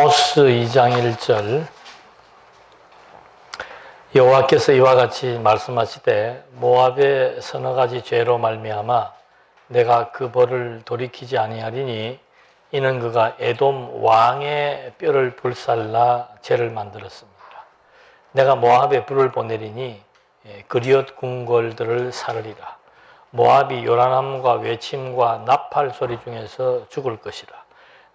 아모스 2장 1절 여호와께서 이와 같이 말씀하시되 모압의 서너 가지 죄로 말미암아 내가 그 벌을 돌이키지 아니하리니 이는 그가 에돔 왕의 뼈를 불살라 죄를 만들었습니다. 내가 모압에 불을 보내리니 그리엇 궁궐들을 사르리라. 모압이 요란함과 외침과 나팔 소리 중에서 죽을 것이라.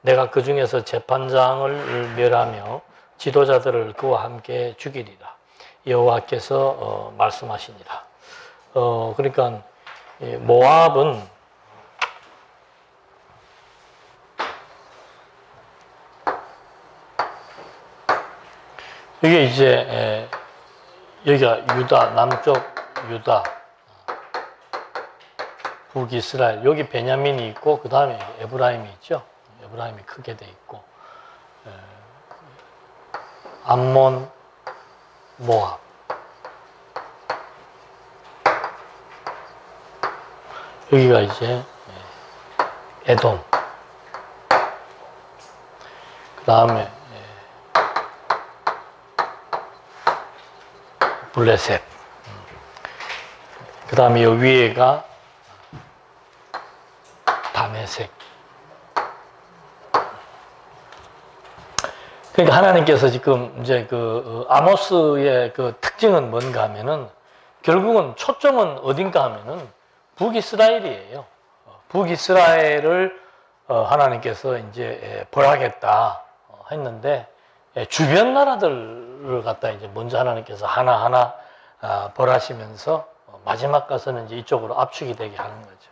내가 그 중에서 재판장을 멸하며 지도자들을 그와 함께 죽이리라. 여호와께서 말씀하시니라. 그러니까 모압은 이게 이제 여기가 유다, 남쪽 유다, 북이스라엘, 여기 베냐민이 있고 그 다음에 에브라임이 있죠. 에브라임이 크게 돼 있고 암몬, 모압. 여기가 이제 에돔. 그 다음에 블레셋. 그 다음에 요 위에가 다메섹. 그러니까 하나님께서 지금 이제 그 아모스의 그 특징은 뭔가 하면은 결국은 초점은 어딘가 하면은 북이스라엘이에요. 북이스라엘을 하나님께서 이제 벌하겠다 했는데 주변 나라들을 갖다 이제 먼저 하나님께서 하나하나 벌하시면서 마지막 가서는 이제 이쪽으로 압축이 되게 하는 거죠.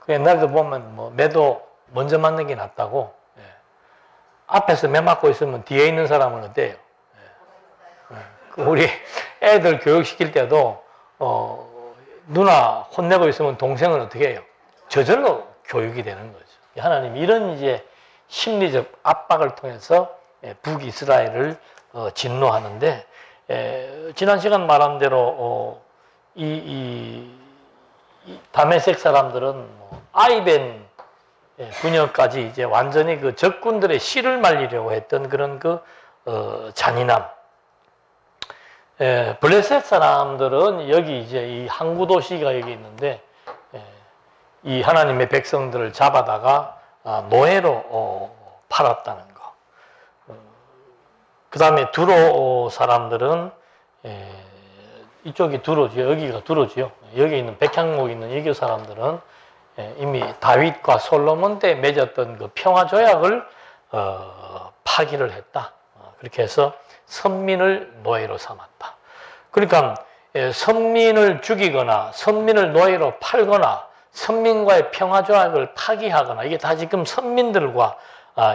그 옛날도 보면 뭐 매도 먼저 맞는 게 낫다고. 앞에서 매 맞고 있으면 뒤에 있는 사람은 어때요? 우리 애들 교육시킬 때도 누나 혼내고 있으면 동생은 어떻게 해요? 저절로 교육이 되는 거죠. 하나님이 이런 이제 심리적 압박을 통해서 북이스라엘을 진노하는데 지난 시간 말한 대로 이 다메섹 사람들은 아이벤 분열까지 이제 완전히 그 적군들의 씨를 말리려고 했던 그런 그 잔인함. 블레셋 사람들은 여기 이제 이 항구 도시가 여기 있는데 이 하나님의 백성들을 잡아다가 노예로 팔았다는 거. 그 다음에 두로 사람들은 이쪽이 두로죠. 여기가 두로죠. 여기 있는 백향목 있는 이교 사람들은 이미 다윗과 솔로몬 때 맺었던 그 평화 조약을 파기를 했다. 그렇게 해서 선민을 노예로 삼았다. 그러니까 선민을 죽이거나 선민을 노예로 팔거나 선민과의 평화 조약을 파기하거나 이게 다 지금 선민들과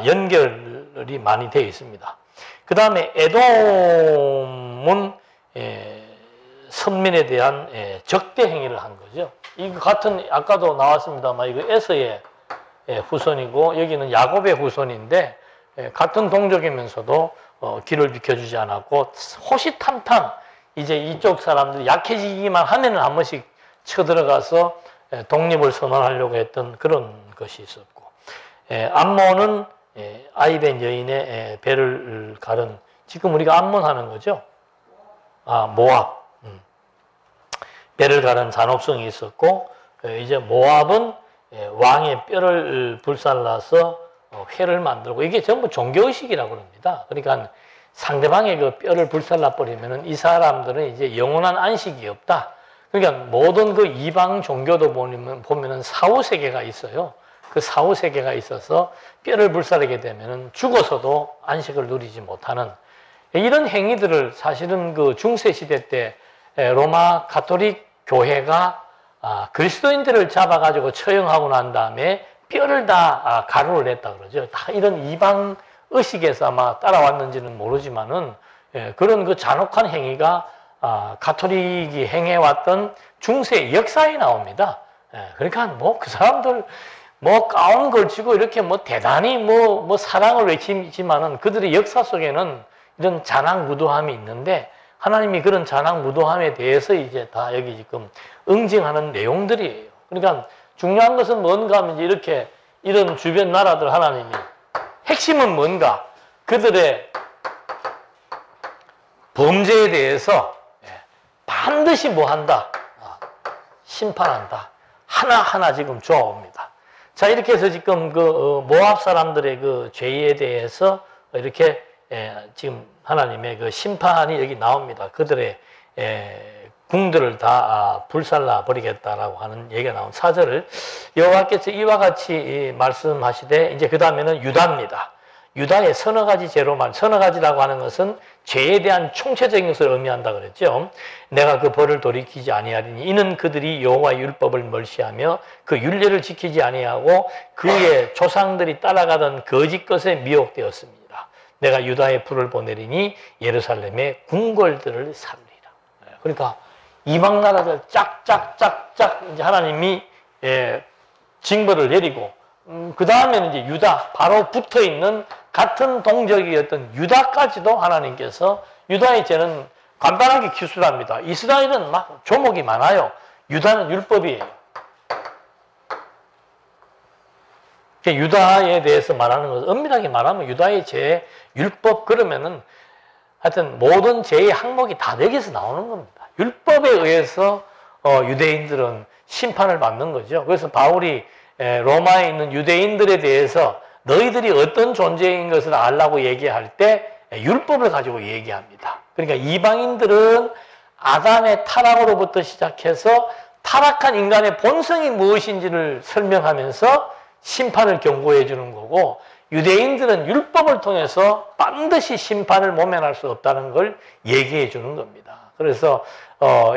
연결이 많이 되어 있습니다. 그 다음에 에돔은 선민에 대한 적대 행위를 한 거죠. 이거 같은 아까도 나왔습니다만 이거 에서의 후손이고 여기는 야곱의 후손인데 같은 동족이면서도 길을 비켜주지 않았고 호시탐탐 이제 이쪽 사람들이 약해지기만 하면은 한 번씩 쳐들어가서 독립을 선언하려고 했던 그런 것이 있었고 암몬은 아이벤 여인의 배를 가른 지금 우리가 암몬 하는 거죠. 모압. 배를 가른 잔혹성이 있었고 이제 모압은 왕의 뼈를 불살라서 회를 만들고 이게 전부 종교의식이라고 합니다. 그러니까 상대방의 그 뼈를 불살라 버리면은 이 사람들은 이제 영원한 안식이 없다. 그러니까 모든 그 이방 종교도 보면은 사후세계가 있어요. 그 사후세계가 있어서 뼈를 불사르게 되면은 죽어서도 안식을 누리지 못하는 이런 행위들을 사실은 그 중세시대 때 로마 가톨릭 교회가 그리스도인들을 잡아가지고 처형하고 난 다음에 뼈를 다 가루를 냈다 그러죠. 다 이런 이방 의식에서 아마 따라왔는지는 모르지만은 그런 그 잔혹한 행위가 가톨릭이 행해왔던 중세 역사에 나옵니다. 그러니까 뭐 그 사람들 뭐 가운 걸치고 이렇게 뭐 대단히 뭐 사랑을 외치지만은 그들의 역사 속에는 이런 잔악무도함이 있는데 하나님이 그런 잔악무도함에 대해서 이제 다 여기 지금 응징하는 내용들이에요. 그러니까 중요한 것은 뭔가 하면 이렇게 이런 주변 나라들 하나님이 핵심은 뭔가 그들의 범죄에 대해서 반드시 뭐 한다? 심판한다. 하나하나 지금 주어옵니다. 자, 이렇게 해서 지금 그 모압 사람들의 그 죄에 대해서 이렇게 지금 하나님의 그 심판이 여기 나옵니다. 그들의 궁들을 다 불살라 버리겠다라고 하는 얘기가 나온 4절을 여호와께서 이와 같이 말씀하시되, 이제 그 다음에는 유다입니다. 유다의 서너 가지 죄로만, 서너 가지라고 하는 것은 죄에 대한 총체적인 것을 의미한다 그랬죠. 내가 그 벌을 돌이키지 아니하리니 이는 그들이 여호와의 율법을 멀시하며 그 율례를 지키지 아니하고 그의 조상들이 따라가던 거짓 것에 미혹되었습니다. 내가 유다의 불을 보내리니 예루살렘의 궁궐들을 살리라. 그러니까 이방 나라들 짝짝짝짝 이제 하나님이 징벌을 내리고, 그 다음에는 이제 유다, 바로 붙어 있는 같은 동족이었던 유다까지도 하나님께서, 유다의 죄는 간단하게 기술합니다. 이스라엘은 막 조목이 많아요. 유다는 율법이에요. 유다에 대해서 말하는 것은 엄밀하게 말하면 유다의 죄, 율법, 그러면은 하여튼 모든 죄의 항목이 다 여기서 나오는 겁니다. 율법에 의해서 유대인들은 심판을 받는 거죠. 그래서 바울이 로마에 있는 유대인들에 대해서 너희들이 어떤 존재인 것을 알라고 얘기할 때 율법을 가지고 얘기합니다. 그러니까 이방인들은 아담의 타락으로부터 시작해서 타락한 인간의 본성이 무엇인지를 설명하면서 심판을 경고해 주는 거고, 유대인들은 율법을 통해서 반드시 심판을 모면할 수 없다는 걸 얘기해 주는 겁니다. 그래서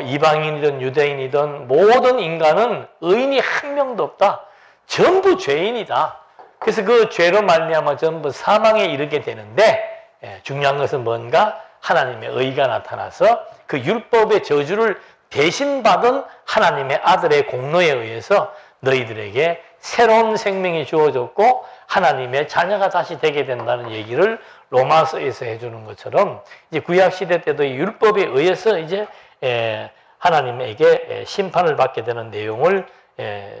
이방인이든 유대인이든 모든 인간은 의인이 한 명도 없다. 전부 죄인이다. 그래서 그 죄로 말미암아 전부 사망에 이르게 되는데, 중요한 것은 뭔가? 하나님의 의가 나타나서 그 율법의 저주를 대신 받은 하나님의 아들의 공로에 의해서 너희들에게 새로운 생명이 주어졌고 하나님의 자녀가 다시 되게 된다는 얘기를 로마서에서 해주는 것처럼, 이제 구약 시대 때도 이 율법에 의해서 이제 하나님에게 심판을 받게 되는 내용을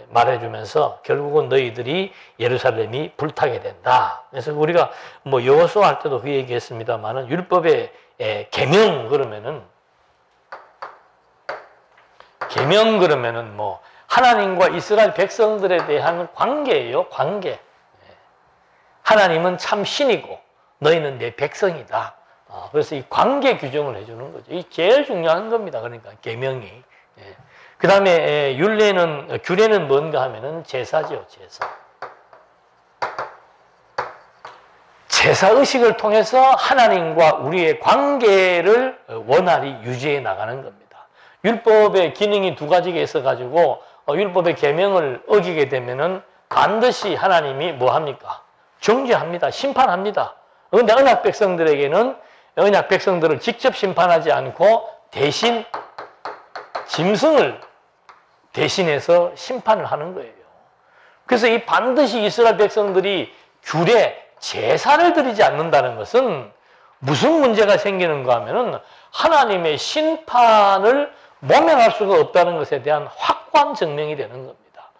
말해주면서 결국은 너희들이 예루살렘이 불타게 된다. 그래서 우리가 뭐 여호수아 할 때도 그 얘기했습니다만은 율법의 계명 그러면은 뭐 하나님과 이스라엘 백성들에 대한 관계예요. 관계. 하나님은 참 신이고 너희는 내 백성이다. 그래서 이 관계 규정을 해주는 거죠. 이 제일 중요한 겁니다. 그러니까 계명이. 그 다음에 규례는 뭔가 하면은 제사죠. 제사 의식을 통해서 하나님과 우리의 관계를 원활히 유지해 나가는 겁니다. 율법의 기능이 두 가지가 있어가지고 율법의 계명을 어기게 되면은 반드시 하나님이 뭐 합니까? 정죄합니다. 심판합니다. 그런데 언약 백성들에게는 언약 백성들을 직접 심판하지 않고 대신 짐승을 대신해서 심판을 하는 거예요. 그래서 이 반드시 이스라엘 백성들이 규례, 제사를 드리지 않는다는 것은 무슨 문제가 생기는가 하면은 하나님의 심판을 모면할 수가 없다는 것에 대한 확고한 증명이 되는 겁니다.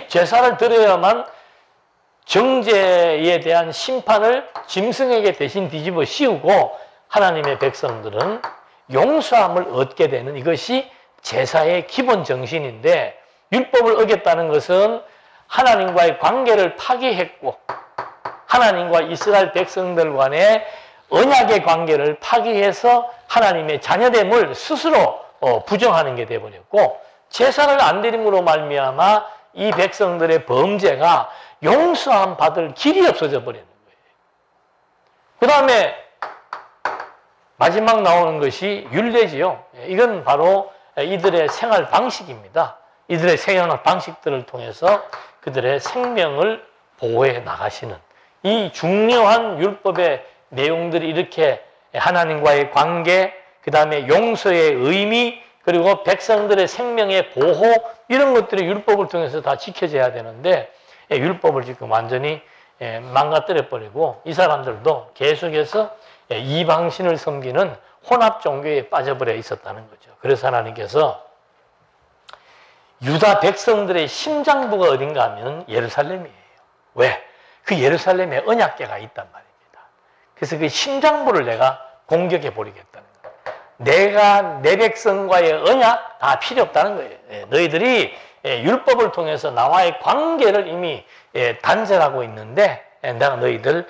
제사를 드려야만 정죄에 대한 심판을 짐승에게 대신 뒤집어 씌우고 하나님의 백성들은 용서함을 얻게 되는, 이것이 제사의 기본 정신인데, 율법을 어겼다는 것은 하나님과의 관계를 파기했고 하나님과 이스라엘 백성들 간의 언약의 관계를 파기해서 하나님의 자녀됨을 스스로 부정하는 게 되어버렸고, 제사를 안 드림으로 말미암아 이 백성들의 범죄가 용서함 받을 길이 없어져 버리는 거예요. 그 다음에 마지막 나오는 것이 율례지요. 이건 바로 이들의 생활 방식입니다. 이들의 생활 방식들을 통해서 그들의 생명을 보호해 나가시는 이 중요한 율법의 내용들이 이렇게 하나님과의 관계, 그 다음에 용서의 의미, 그리고 백성들의 생명의 보호, 이런 것들이 율법을 통해서 다 지켜져야 되는데 율법을 지금 완전히 망가뜨려 버리고 이 사람들도 계속해서 이방신을 섬기는 혼합 종교에 빠져버려 있었다는 거죠. 그래서 하나님께서 유다 백성들의 심장부가 어딘가 하면 예루살렘이에요. 왜? 그 예루살렘에 언약궤가 있단 말입니다. 그래서 그 심장부를 내가 공격해 버리겠다는 거예요. 내가 내 백성과의 언약 다 필요 없다는 거예요. 너희들이 율법을 통해서 나와의 관계를 이미 단절하고 있는데 내가 너희들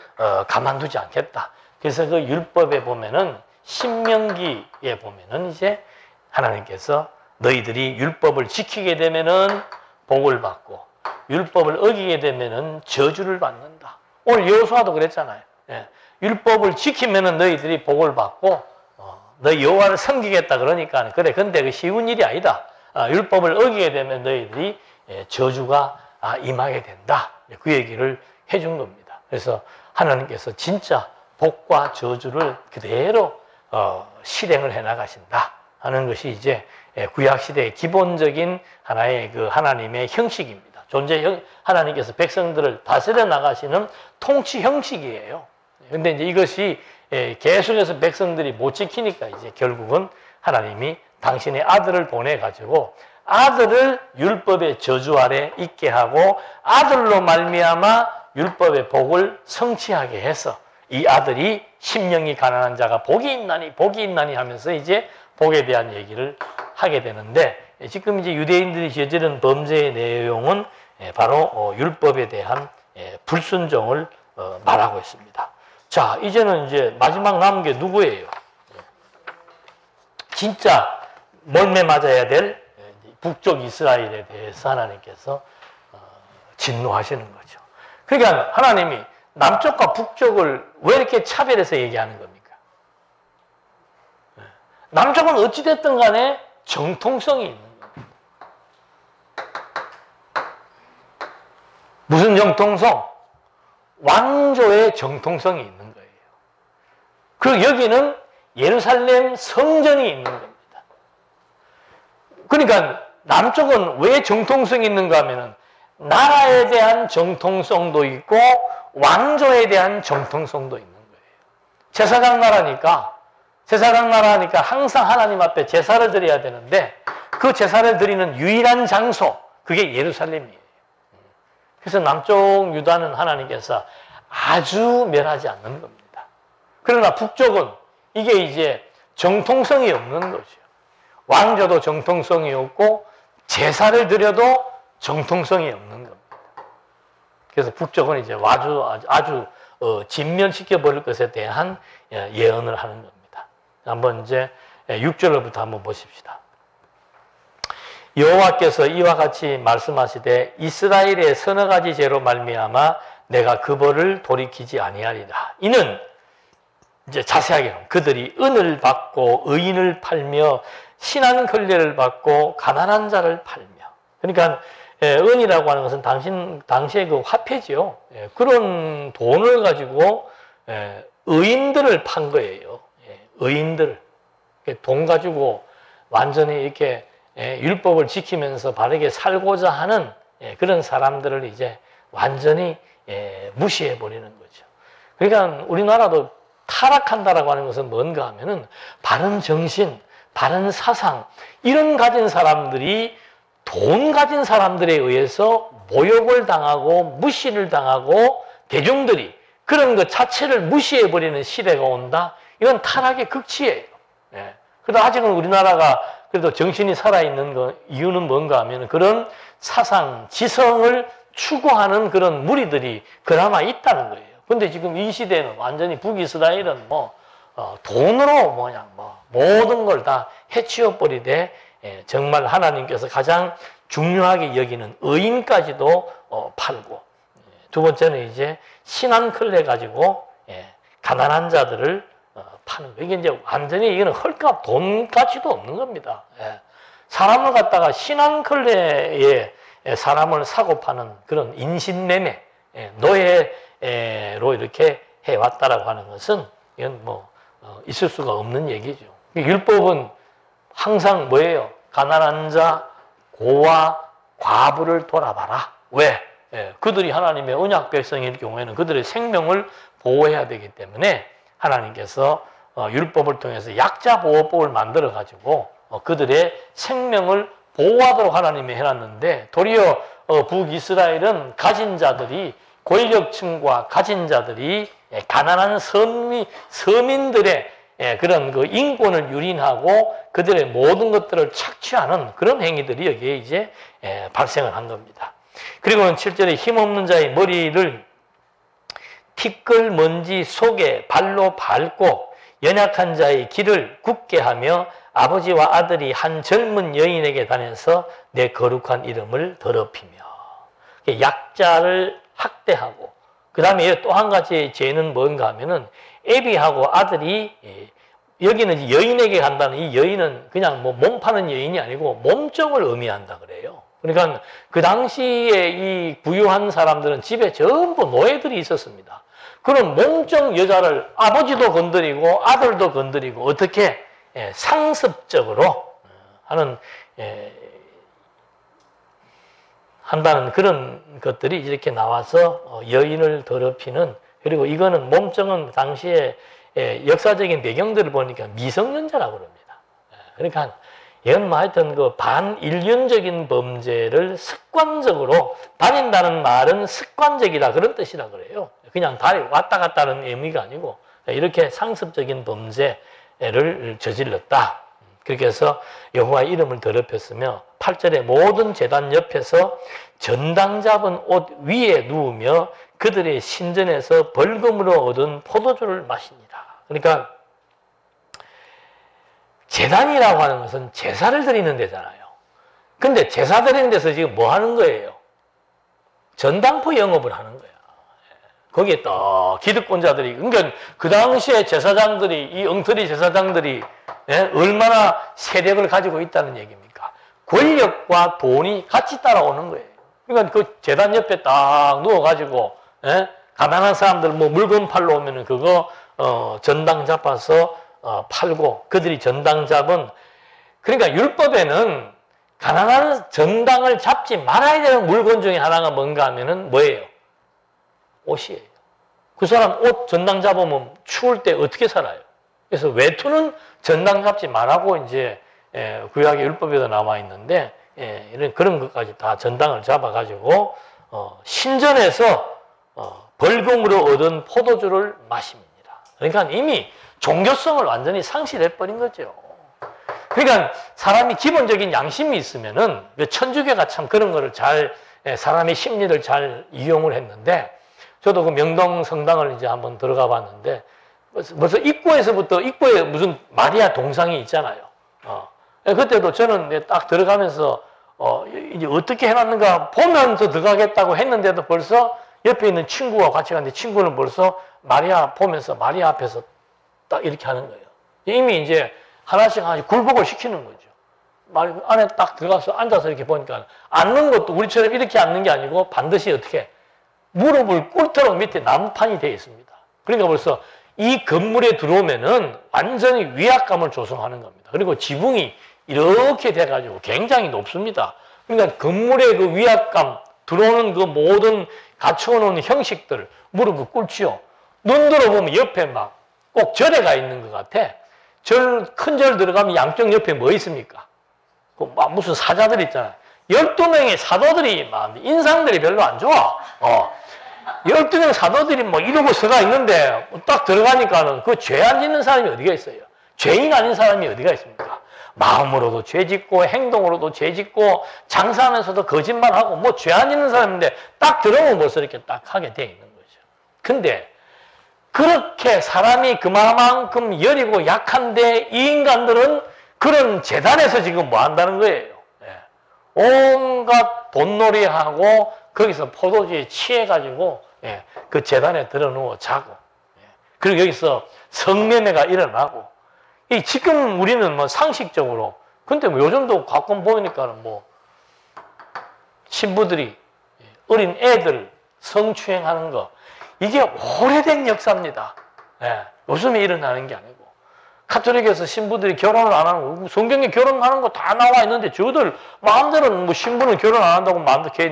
가만두지 않겠다. 그래서 그 율법에 보면은 신명기에 보면은 이제 하나님께서 너희들이 율법을 지키게 되면은 복을 받고 율법을 어기게 되면은 저주를 받는다. 오늘 여호수아도 그랬잖아요. 율법을 지키면은 너희들이 복을 받고 너희 여호와를 섬기겠다 그러니까 그래. 근데 그 쉬운 일이 아니다. 율법을 어기게 되면 너희들이 저주가 임하게 된다. 그 얘기를 해준 겁니다. 그래서 하나님께서 진짜 복과 저주를 그대로 실행을 해 나가신다 하는 것이 이제 구약 시대의 기본적인 하나의 그 하나님의 형식입니다. 하나님께서 백성들을 다스려 나가시는 통치 형식이에요. 근데 이제 이것이 계속해서 백성들이 못 지키니까 이제 결국은 하나님이 당신의 아들을 보내가지고 아들을 율법의 저주 아래 있게 하고 아들로 말미암아 율법의 복을 성취하게 해서 이 아들이 심령이 가난한 자가 복이 있나니 하면서 이제 복에 대한 얘기를 하게 되는데 지금 이제 유대인들이 저지른 범죄의 내용은 바로 율법에 대한 불순종을 말하고 있습니다. 자, 이제는 이제 마지막 남은 게 누구예요? 진짜 몰매 맞아야 될 북쪽 이스라엘에 대해서 하나님께서 진노하시는 거죠. 그러니까 하나님이 남쪽과 북쪽을 왜 이렇게 차별해서 얘기하는 겁니까? 남쪽은 어찌됐든 간에 정통성이 있는 겁니다. 무슨 정통성? 왕조의 정통성이 있는 거예요. 그리고 여기는 예루살렘 성전이 있는 겁니다. 그러니까 남쪽은 왜 정통성이 있는가 하면은 나라에 대한 정통성도 있고 왕조에 대한 정통성도 있는 거예요. 제사장 나라니까 항상 하나님 앞에 제사를 드려야 되는데 그 제사를 드리는 유일한 장소 그게 예루살렘이에요. 그래서 남쪽 유다는 하나님께서 아주 멸하지 않는 겁니다. 그러나 북쪽은 이게 이제 정통성이 없는 거죠. 왕조도 정통성이 없고 제사를 드려도 정통성이 없는 겁니다. 그래서 북쪽은 이제 아주 진멸시켜 버릴 것에 대한 예언을 하는 겁니다. 한번 이제 6절부터 한번 보십시다. 여호와께서 이와 같이 말씀하시되 이스라엘의 서너 가지 죄로 말미암아 내가 그 벌을 돌이키지 아니하리라. 이는 이제 자세하게는 그들이 은을 받고 의인을 팔며 신한 걸레를 받고 가난한 자를 팔며. 그러니까 은이라고 하는 것은 당시의 그 화폐죠. 그런 돈을 가지고 의인들을 판 거예요. 의인들. 돈 가지고 완전히 이렇게 율법을 지키면서 바르게 살고자 하는 그런 사람들을 이제 완전히 무시해 버리는 거죠. 그러니까 우리나라도 타락한다라고 하는 것은 뭔가 하면은 바른 정신, 바른 사상 이런 가진 사람들이 돈 가진 사람들에 의해서 모욕을 당하고 무시를 당하고 대중들이 그런 것 자체를 무시해 버리는 시대가 온다. 이건 타락의 극치예요. 그래도 아직은 우리나라가 그래도 정신이 살아있는 이유는 뭔가 하면 그런 사상, 지성을 추구하는 그런 무리들이 그나마 있다는 거예요. 근데 지금 이 시대는 완전히 북이스라엘은 돈으로 모든 걸 다 해치워 버리되 정말 하나님께서 가장 중요하게 여기는 의인까지도 팔고 두 번째는 이제 신한 클레 가지고 가난한 자들을 파는 거. 이게 이제 완전히 이거는 헐값 돈 가치도 없는 겁니다. 사람을 갖다가 신한 클레에 사람을 사고 파는 그런 인신매매, 노예로 이렇게 해왔다라고 하는 것은 이건 있을 수가 없는 얘기죠. 율법은 항상 뭐예요? 가난한 자, 고와 과부를 돌아봐라. 왜? 그들이 하나님의 언약 백성일 경우에는 그들의 생명을 보호해야 되기 때문에 하나님께서 율법을 통해서 약자 보호법을 만들어 가지고 그들의 생명을 보호하도록 하나님이 해놨는데 도리어 북이스라엘은 가진 자들이 권력층과 가진 자들이 가난한 서민들의 그런 그 인권을 유린하고 그들의 모든 것들을 착취하는 그런 행위들이 여기에 이제 발생을 한 겁니다. 그리고는 7절에 힘없는 자의 머리를 티끌 먼지 속에 발로 밟고 연약한 자의 길을 굳게 하며 아버지와 아들이 한 젊은 여인에게 다녀서 내 거룩한 이름을 더럽히며, 약자를 학대하고, 그 다음에 또 한 가지 죄는 뭔가 하면은 애비하고 아들이, 여기는 여인에게 간다는, 이 여인은 그냥 뭐 몸 파는 여인이 아니고 몸종을 의미한다 그래요. 그러니까 그 당시에 이 부유한 사람들은 집에 전부 노예들이 있었습니다. 그런 몸종 여자를 아버지도 건드리고 아들도 건드리고 어떻게 상습적으로 하는 한다는 그런 것들이 이렇게 나와서 여인을 더럽히는, 그리고 이거는 몸종은 당시에 역사적인 배경들을 보니까 미성년자라고 그럽니다. 그러니까 이건 뭐 하여튼 그 반인륜적인 범죄를 습관적으로, 다닌다는 말은 습관적이다 그런 뜻이라 그래요. 그냥 다리 왔다 갔다 하는 의미가 아니고 이렇게 상습적인 범죄를 저질렀다. 그렇게 해서 여호와의 이름을 더럽혔으며, 8절에 모든 제단 옆에서 전당 잡은 옷 위에 누우며 그들의 신전에서 벌금으로 얻은 포도주를 마시니라. 그러니까 제단이라고 하는 것은 제사를 드리는 데잖아요. 근데 제사 드리는 데서 지금 뭐 하는 거예요? 전당포 영업을 하는 거야. 거기에 또 기득권자들이, 그러니까 그 당시에 제사장들이, 이 엉터리 제사장들이 얼마나 세력을 가지고 있다는 얘기입니까? 권력과 돈이 같이 따라오는 거예요. 그러니까 그 제단 옆에 딱 누워가지고 가난한 사람들 뭐 물건 팔러 오면은 그거 전당 잡아서 팔고, 그들이 전당 잡은, 그러니까 율법에는 가난한 전당을 잡지 말아야 되는 물건 중에 하나가 뭔가 하면은 뭐예요? 옷이에요. 그 사람 옷 전당 잡으면 추울 때 어떻게 살아요? 그래서 외투는 전당 잡지 말라고 이제 구약의 율법에도 나와 있는데, 이런 그런 것까지 다 전당을 잡아가지고 신전에서 벌금으로 얻은 포도주를 마십니다. 그러니까 이미 종교성을 완전히 상실해버린 거죠. 그러니까 사람이 기본적인 양심이 있으면은, 천주교가 참 그런 거를 잘, 사람의 심리를 잘 이용을 했는데, 저도 그 명동 성당을 이제 한번 들어가 봤는데, 벌써 입구에 무슨 마리아 동상이 있잖아요. 그때도 저는 딱 들어가면서, 이제 어떻게 해놨는가 보면서 들어가겠다고 했는데도 벌써 옆에 있는 친구와 같이 갔는데, 친구는 벌써 마리아 보면서 마리아 앞에서 딱 이렇게 하는 거예요. 이미 이제 하나씩 굴복을 시키는 거죠. 안에 딱 들어가서 앉아서 이렇게 보니까 앉는 것도 우리처럼 이렇게 앉는 게 아니고 반드시 어떻게 무릎을 꿇도록 밑에 나무판이 되어 있습니다. 그러니까 벌써 이 건물에 들어오면은 완전히 위압감을 조성하는 겁니다. 그리고 지붕이 이렇게 돼가지고 굉장히 높습니다. 그러니까 건물의 그 위압감, 들어오는 그 모든 갖춰놓은 형식들, 무릎을 꿇지요. 눈 들어보면 옆에 막 꼭 절에 가 있는 것 같아. 큰 절 들어가면 양쪽 옆에 뭐 있습니까? 무슨 사자들 있잖아요. 12명의 사도들이 막 인상들이 별로 안 좋아. 12명 사도들이 뭐 이러고 서가 있는데 딱 들어가니까는 그 죄 안 짓는 사람이 어디가 있어요? 죄인 아닌 사람이 어디가 있습니까? 마음으로도 죄 짓고 행동으로도 죄 짓고 장사하면서도 거짓말하고 뭐 죄 안 짓는 사람인데 딱 들어오면 벌써 이렇게 딱 하게 돼 있는 거죠. 근데 그렇게 사람이 그만큼 여리고 약한데 이 인간들은 그런 재단에서 지금 뭐 한다는 거예요? 온갖 돈놀이하고 거기서 포도주에 취해가지고 그 재단에 들어누워 자고, 그리고 여기서 성매매가 일어나고, 지금 우리는 뭐 상식적으로, 근데 뭐 요즘도 가끔 보니까는 뭐 신부들이 어린 애들 성추행하는 거, 이게 오래된 역사입니다. 요즘에 일어나는 게 아니고, 카톨릭에서 신부들이 결혼을 안 하는 거, 성경에 결혼하는 거 다 나와 있는데 저들 마음대로는 뭐 신부는 결혼 안 한다고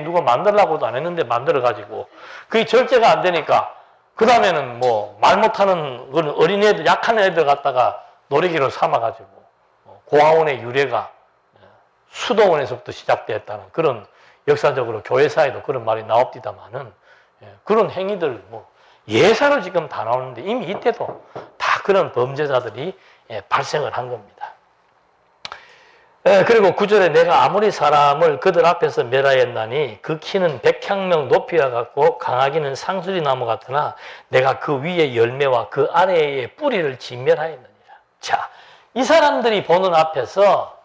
누가 만들라고도 안 했는데 만들어가지고 그게 절제가 안 되니까 그 다음에는 뭐 말 못하는 그런 어린애들, 약한 애들 갖다가 놀이기로 삼아가지고 고아원의 유래가 수도원에서부터 시작됐다는 그런 역사적으로 교회사에도 그런 말이 나옵니다만은, 그런 행위들 뭐 예사로 지금 다 나오는데 이미 이때도 다 그런 범죄자들이 발생을 한 겁니다. 그리고 9절에 내가 아무리 사람을 그들 앞에서 멸하였나니 그 키는 백향명 높이와 같고 강하기는 상수리 나무 같으나 내가 그 위에 열매와 그 아래에 뿌리를 진멸하였느니라. 자, 이 사람들이 보는 앞에서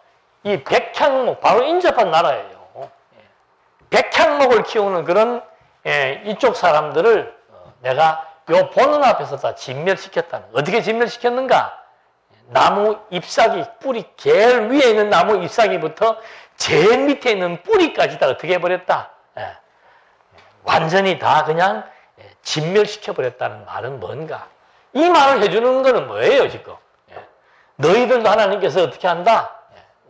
이 백향목, 바로 인접한 나라예요. 백향목을 키우는 그런 이쪽 사람들을 내가 요 보는 앞에서 다 진멸시켰다는. 어떻게 진멸시켰는가? 나무 잎사귀, 뿌리 제일 위에 있는 나무 잎사귀부터 제일 밑에 있는 뿌리까지 다 어떻게 해버렸다? 완전히 다 그냥 진멸시켜버렸다는 말은 뭔가? 이 말을 해주는 거는 뭐예요, 지금? 너희들도 하나님께서 어떻게 한다?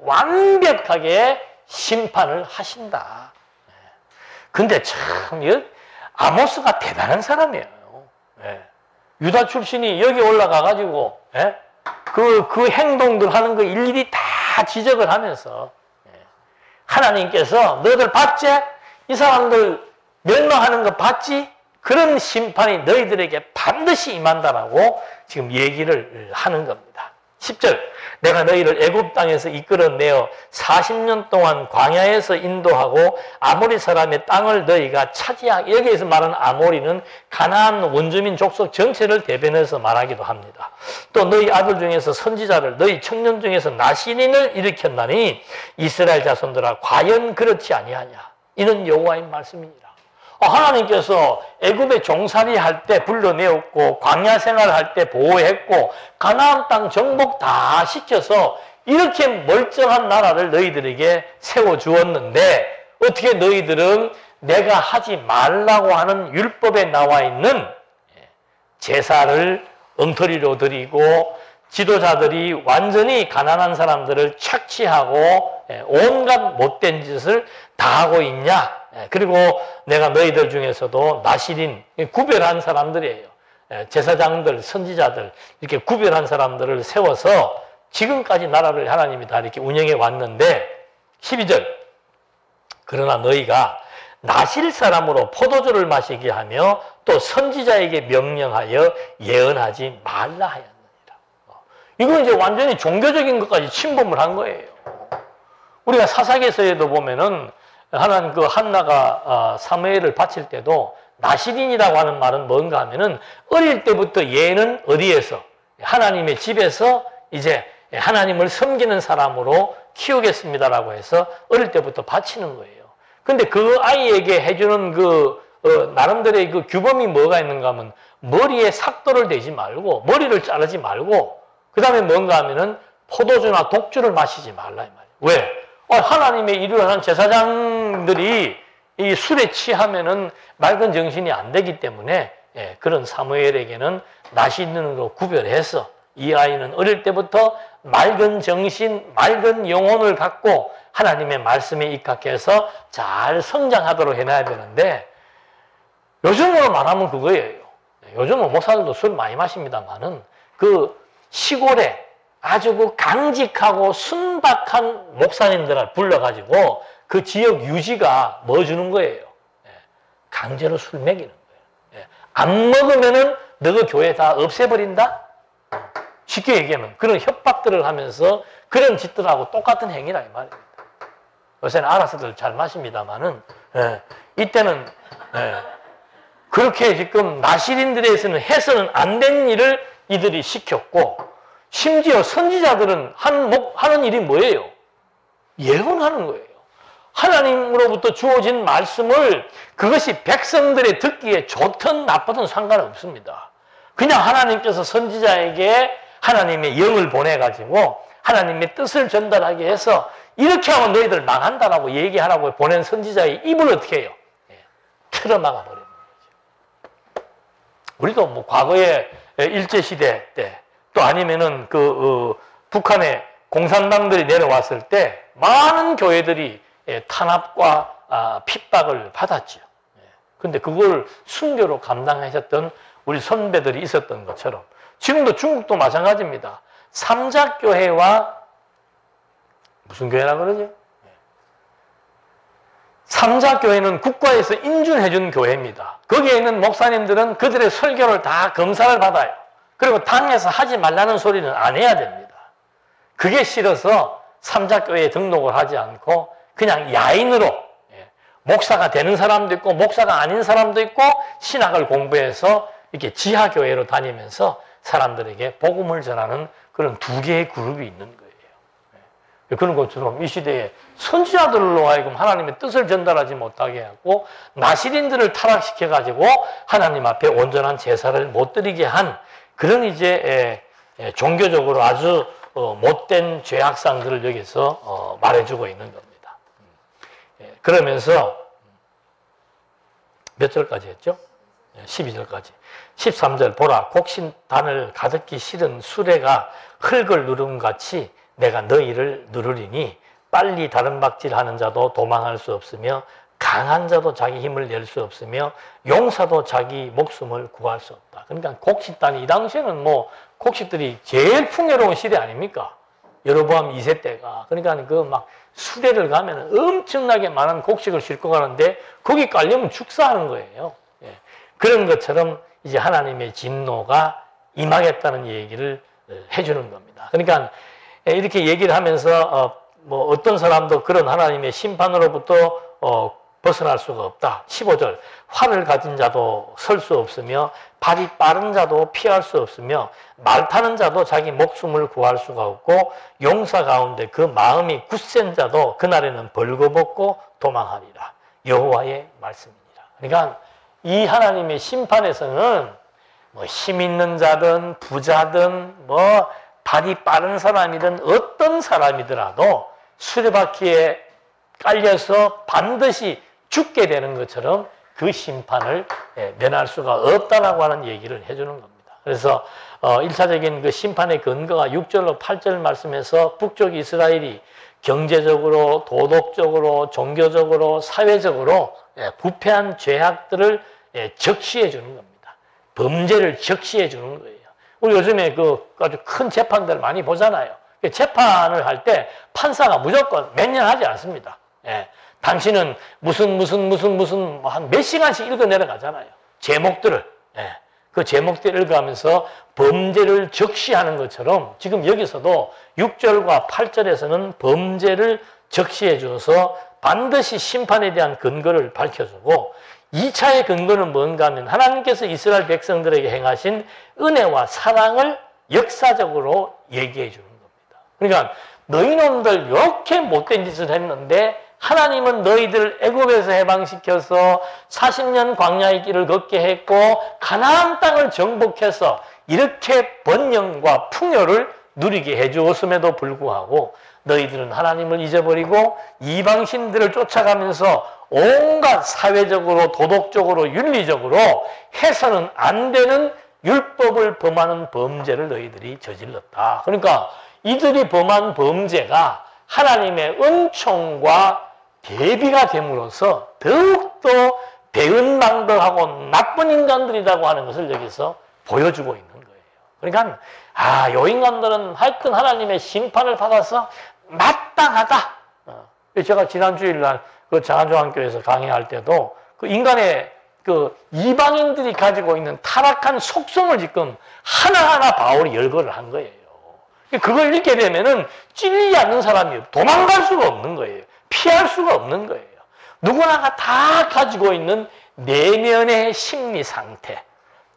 완벽하게 심판을 하신다. 근데 참, 아모스가 대단한 사람이에요. 유다 출신이 여기 올라가가지고, 그 행동들 하는 거 일일이 다 지적을 하면서, 하나님께서 너희들 봤지? 이 사람들 멸망하는 거 봤지? 그런 심판이 너희들에게 반드시 임한다라고 지금 얘기를 하는 겁니다. 10절, 내가 너희를 애굽 땅에서 이끌어내어 40년 동안 광야에서 인도하고 아모리 사람의 땅을 너희가 차지하게. 여기에서 말하는 아모리는 가나안 원주민 족속 전체를 대변해서 말하기도 합니다. 또 너희 아들 중에서 선지자를, 너희 청년 중에서 나시린을 일으켰나니 이스라엘 자손들아 과연 그렇지 아니하냐. 이는 여호와의 말씀이니라. 하나님께서 애굽에 종살이 할 때 불러내었고 광야 생활할 때 보호했고 가나안 땅 정복 다 시켜서 이렇게 멀쩡한 나라를 너희들에게 세워주었는데 어떻게 너희들은 내가 하지 말라고 하는 율법에 나와 있는 제사를 엉터리로 드리고 지도자들이 완전히 가난한 사람들을 착취하고 온갖 못된 짓을 다 하고 있냐? 그리고 내가 너희들 중에서도 나시린, 구별한 사람들이에요. 제사장들, 선지자들, 이렇게 구별한 사람들을 세워서 지금까지 나라를 하나님이 다 이렇게 운영해 왔는데 12절, 그러나 너희가 나실 사람으로 포도주를 마시게 하며 또 선지자에게 명령하여 예언하지 말라 하였느니라. 이건 이제 완전히 종교적인 것까지 침범을 한 거예요. 우리가 사사기서에도 보면은 하나님 그 한나가 사무엘을 바칠 때도 나시린이라고 하는 말은 뭔가 하면은 어릴 때부터 얘는 어디에서 하나님의 집에서 이제 하나님을 섬기는 사람으로 키우겠습니다라고 해서 어릴 때부터 바치는 거예요. 근데 그 아이에게 해주는 나름대로의 그 규범이 뭐가 있는가 하면 머리에 삭도를 대지 말고 머리를 자르지 말고 그 다음에 뭔가 하면은 포도주나 독주를 마시지 말라 이 말이에요. 왜? 하나님의 일을 하는 제사장들이 이 술에 취하면은 맑은 정신이 안 되기 때문에 그런 사무엘에게는 나시린으로 구별해서 이 아이는 어릴 때부터 맑은 정신, 맑은 영혼을 갖고 하나님의 말씀에 입각해서 잘 성장하도록 해놔야 되는데 요즘으로 말하면 그거예요. 요즘은 목사들도 술 많이 마십니다만은 그 시골에 아주 그 강직하고 순박한 목사님들을 불러가지고 그 지역 유지가 뭐 주는 거예요? 강제로 술 먹이는 거예요. 안 먹으면은 너가 교회 다 없애버린다? 쉽게 얘기하면 그런 협박들을 하면서 그런 짓들하고 똑같은 행위라 이 말입니다. 요새는 알아서들 잘 마십니다만은 이때는 그렇게 지금 나시린들에서는 해서는 안 된 일을 이들이 시켰고 심지어 선지자들은 하는 일이 뭐예요? 예언하는 거예요. 하나님으로부터 주어진 말씀을 그것이 백성들의 듣기에 좋든 나쁘든 상관없습니다. 그냥 하나님께서 선지자에게 하나님의 영을 보내가지고 하나님의 뜻을 전달하게 해서 이렇게 하면 너희들 망한다라고 얘기하라고 보낸 선지자의 입을 어떻게 해요? 틀어막아 버리는 거죠. 우리도 뭐 과거에 일제시대 때 또 아니면은 북한의 공산당들이 내려왔을 때 많은 교회들이 탄압과 핍박을 받았죠. 근데 그걸 순교로 감당하셨던 우리 선배들이 있었던 것처럼 지금도 중국도 마찬가지입니다. 삼자교회와 무슨 교회라 그러죠? 삼자교회는 국가에서 인준해준 교회입니다. 거기에 있는 목사님들은 그들의 설교를 다 검사를 받아요. 그리고 당에서 하지 말라는 소리는 안 해야 됩니다. 그게 싫어서 삼자교회에 등록을 하지 않고 그냥 야인으로 목사가 되는 사람도 있고 목사가 아닌 사람도 있고 신학을 공부해서 이렇게 지하교회로 다니면서 사람들에게 복음을 전하는 그런 두 개의 그룹이 있는 거예요. 그런 것처럼 이 시대에 선지자들로 하여금 하나님의 뜻을 전달하지 못하게 하고 나시린들을 타락시켜가지고 하나님 앞에 온전한 제사를 못 드리게 한 그런 이제 종교적으로 아주 못된 죄악상들을 여기서 말해주고 있는 겁니다. 그러면서 몇 절까지 했죠? 12절까지. 13절 보라 곡신단을 가득히 실은 수레가 흙을 누름 같이 내가 너희를 누르리니 빨리 다른 박질하는 자도 도망할 수 없으며 강한 자도 자기 힘을 낼 수 없으며 용사도 자기 목숨을 구할 수 없다. 그러니까 곡식단이 이 당시에는 뭐 곡식들이 제일 풍요로운 시대 아닙니까? 여로보암 2세 때가. 그러니까 그 막 수레를 가면 엄청나게 많은 곡식을 싣고 가는데 거기 깔려면 축사하는 거예요. 예. 그런 것처럼 이제 하나님의 진노가 임하겠다는 얘기를 해주는 겁니다. 그러니까 이렇게 얘기를 하면서 뭐 어떤 사람도 그런 하나님의 심판으로부터 벗어날 수가 없다. 15절 활을 가진 자도 설 수 없으며 발이 빠른 자도 피할 수 없으며 말 타는 자도 자기 목숨을 구할 수가 없고 용사 가운데 그 마음이 굳센 자도 그날에는 벌거벗고 도망하리라. 여호와의 말씀입니다. 그러니까 이 하나님의 심판에서는 뭐 힘 있는 자든 부자든 뭐 발이 빠른 사람이든 어떤 사람이더라도 수레바퀴에 깔려서 반드시 죽게 되는 것처럼 그 심판을 면할 수가 없다라고 하는 얘기를 해주는 겁니다. 그래서 1차적인 그 심판의 근거가 6절로 8절 말씀에서 북쪽 이스라엘이 경제적으로, 도덕적으로, 종교적으로, 사회적으로 부패한 죄악들을 적시해 주는 겁니다. 범죄를 적시해 주는 거예요. 우리 요즘에 그 아주 큰 재판들 많이 보잖아요. 재판을 할 때 판사가 무조건 몇 년 하지 않습니다. 당신은 무슨 한 몇 시간씩 읽어 내려가잖아요. 제목들을. 그 제목들을 읽어가면서 범죄를 적시하는 것처럼 지금 여기서도 6절과 8절에서는 범죄를 적시해 줘서 반드시 심판에 대한 근거를 밝혀주고 2차의 근거는 뭔가 하면 하나님께서 이스라엘 백성들에게 행하신 은혜와 사랑을 역사적으로 얘기해 주는 겁니다. 그러니까 너희놈들 이렇게 못된 짓을 했는데 하나님은 너희들을 애굽에서 해방시켜서 40년 광야의 길을 걷게 했고 가나안 땅을 정복해서 이렇게 번영과 풍요를 누리게 해주었음에도 불구하고 너희들은 하나님을 잊어버리고 이방신들을 쫓아가면서 온갖 사회적으로 도덕적으로 윤리적으로 해서는 안 되는 율법을 범하는 범죄를 너희들이 저질렀다. 그러니까 이들이 범한 범죄가 하나님의 은총과 대비가 됨으로써 더욱더 배은망덕하고 나쁜 인간들이라고 하는 것을 여기서 보여주고 있는 거예요. 그러니까 요 인간들은 하여튼 하나님의 심판을 받아서 마땅하다. 제가 지난 주일날 그 장안종한교회에서 강의할 때도 그 인간의 그 이방인들이 가지고 있는 타락한 속성을 지금 하나하나 바울이 열거를 한 거예요. 그걸 읽게 되면은 찔리지 않는 사람이 도망갈 수가 없는 거예요. 피할 수가 없는 거예요. 누구나가 다 가지고 있는 내면의 심리 상태,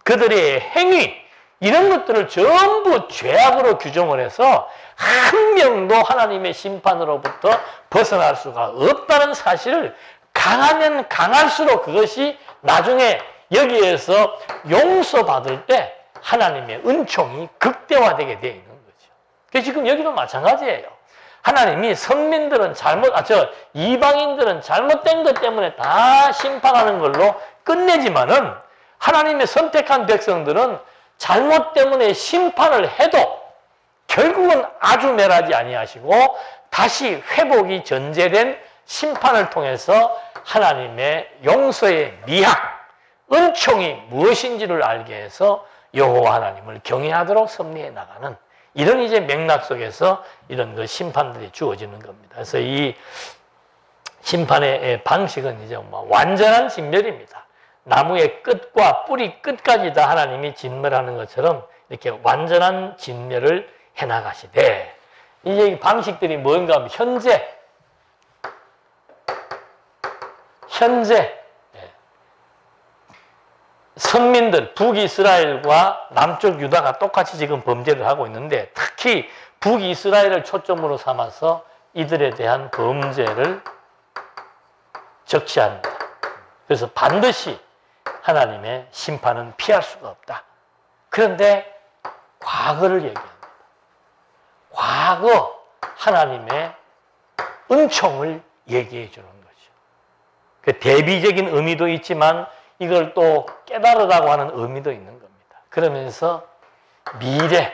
그들의 행위, 이런 것들을 전부 죄악으로 규정을 해서 한 명도 하나님의 심판으로부터 벗어날 수가 없다는 사실을 강하면 강할수록 그것이 나중에 여기에서 용서받을 때 하나님의 은총이 극대화되게 되어 있는 거죠. 지금 여기도 마찬가지예요. 하나님이 선민들은 이방인들은 잘못된 것 때문에 다 심판하는 걸로 끝내지만은 하나님의 선택한 백성들은 잘못 때문에 심판을 해도 결국은 아주 멸하지 아니하시고 다시 회복이 전제된 심판을 통해서 하나님의 용서의 미학, 은총이 무엇인지를 알게 해서 여호와 하나님을 경외하도록 섭리해 나가는 이런 이제 맥락 속에서 이런 그 심판들이 주어지는 겁니다. 그래서 이 심판의 방식은 이제 완전한 진멸입니다. 나무의 끝과 뿌리 끝까지 다 하나님이 진멸하는 것처럼 이렇게 완전한 진멸을 해나가시되, 이제 방식들이 뭔가 하면 현재 선민들 북이스라엘과 남쪽 유다가 똑같이 지금 범죄를 하고 있는데, 특히 북이스라엘을 초점으로 삼아서 이들에 대한 범죄를 적시합니다. 그래서 반드시 하나님의 심판은 피할 수가 없다. 그런데 과거를 얘기합니다. 과거 하나님의 은총을 얘기해 주는 거죠. 그 대비적인 의미도 있지만 이걸 또 깨달으라고 하는 의미도 있는 겁니다. 그러면서 미래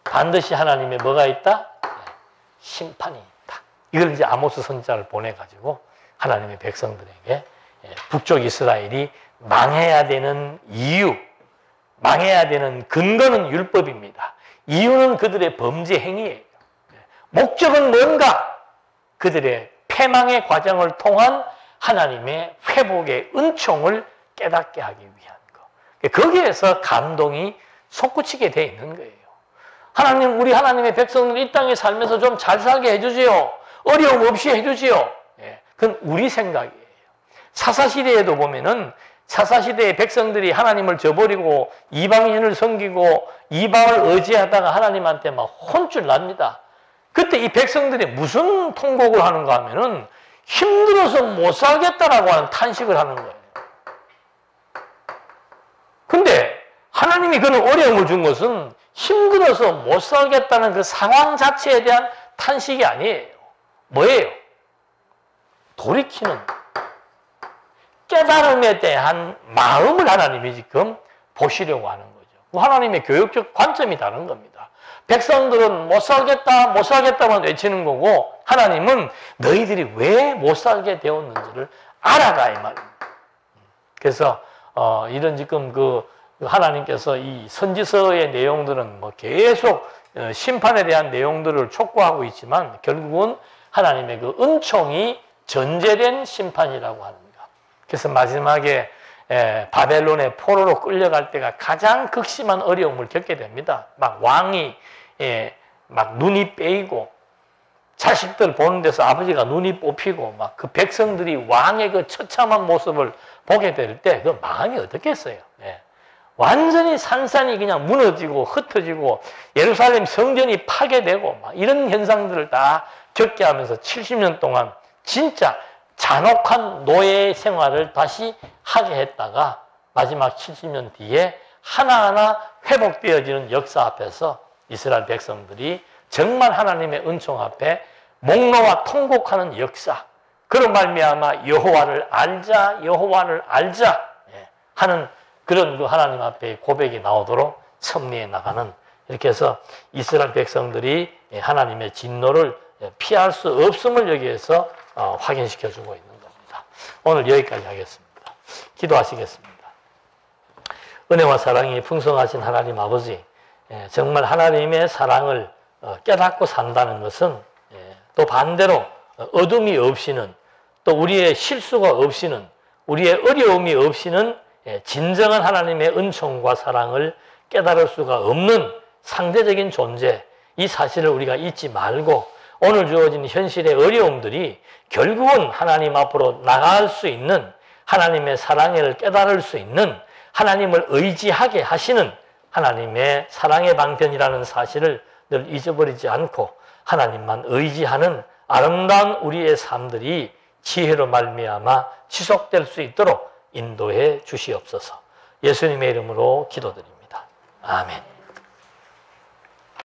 반드시 하나님의 뭐가 있다? 심판이 있다. 이걸 이제 아모스 선지자를 보내가지고 하나님의 백성들에게 북쪽 이스라엘이 망해야 되는 이유, 망해야 되는 근거는 율법입니다. 이유는 그들의 범죄 행위예요. 목적은 뭔가? 그들의 패망의 과정을 통한 하나님의 회복의 은총을 깨닫게 하기 위한 것. 거기에서 감동이 솟구치게 되어 있는 거예요. 하나님, 우리 하나님의 백성들 이 땅에 살면서 좀 잘 살게 해주지요. 어려움 없이 해주지요. 그건 우리 생각이에요. 사사시대에도 보면은 사사시대의 백성들이 하나님을 저버리고 이방인을 섬기고 이방을 의지하다가 하나님한테 막 혼쭐 납니다. 그때 이 백성들이 무슨 통곡을 하는가 하면은 힘들어서 못 살겠다라고 하는 탄식을 하는 거예요. 근데 하나님이 그런 어려움을 준 것은 힘들어서 못 살겠다는 그 상황 자체에 대한 탄식이 아니에요. 뭐예요? 돌이키는 깨달음에 대한 마음을 하나님이 지금 보시려고 하는 거죠. 하나님의 교육적 관점이 다른 겁니다. 백성들은 못 살겠다만 외치는 거고, 하나님은 너희들이 왜 못 살게 되었는지를 알아가, 이 말입니다. 그래서 이런 지금 그 하나님께서 이 선지서의 내용들은 뭐 계속 심판에 대한 내용들을 촉구하고 있지만, 결국은 하나님의 그 은총이 전제된 심판이라고 합니다. 그래서 마지막에 바벨론의 포로로 끌려갈 때가 가장 극심한 어려움을 겪게 됩니다. 막 왕이 막 눈이 빼이고, 자식들 보는 데서 아버지가 눈이 뽑히고, 막 그 백성들이 왕의 그 처참한 모습을 보게 될 때 그 마음이 어떻겠어요? 완전히 산산이 그냥 무너지고 흩어지고 예루살렘 성전이 파괴되고 막 이런 현상들을 다 겪게 하면서 70년 동안 진짜 잔혹한 노예 생활을 다시 하게 했다가 마지막 70년 뒤에 하나하나 회복되어지는 역사 앞에서 이스라엘 백성들이 정말 하나님의 은총 앞에 목놓아 통곡하는 역사, 그런 말미암아 여호와를 알자 하는 그런 그 하나님 앞에 고백이 나오도록 섭리해 나가는, 이렇게 해서 이스라엘 백성들이 하나님의 진노를 피할 수 없음을 여기에서 확인시켜주고 있는 겁니다. 오늘 여기까지 하겠습니다. 기도하시겠습니다. 은혜와 사랑이 풍성하신 하나님 아버지, 정말 하나님의 사랑을 깨닫고 산다는 것은 또 반대로 어둠이 없이는, 또 우리의 실수가 없이는, 우리의 어려움이 없이는 진정한 하나님의 은총과 사랑을 깨달을 수가 없는 상대적인 존재, 이 사실을 우리가 잊지 말고 오늘 주어진 현실의 어려움들이 결국은 하나님 앞으로 나갈 수 있는, 하나님의 사랑을 깨달을 수 있는, 하나님을 의지하게 하시는 하나님의 사랑의 방편이라는 사실을 늘 잊어버리지 않고 하나님만 의지하는 아름다운 우리의 삶들이 지혜로 말미암아 지속될 수 있도록 인도해 주시옵소서. 예수님의 이름으로 기도드립니다. 아멘.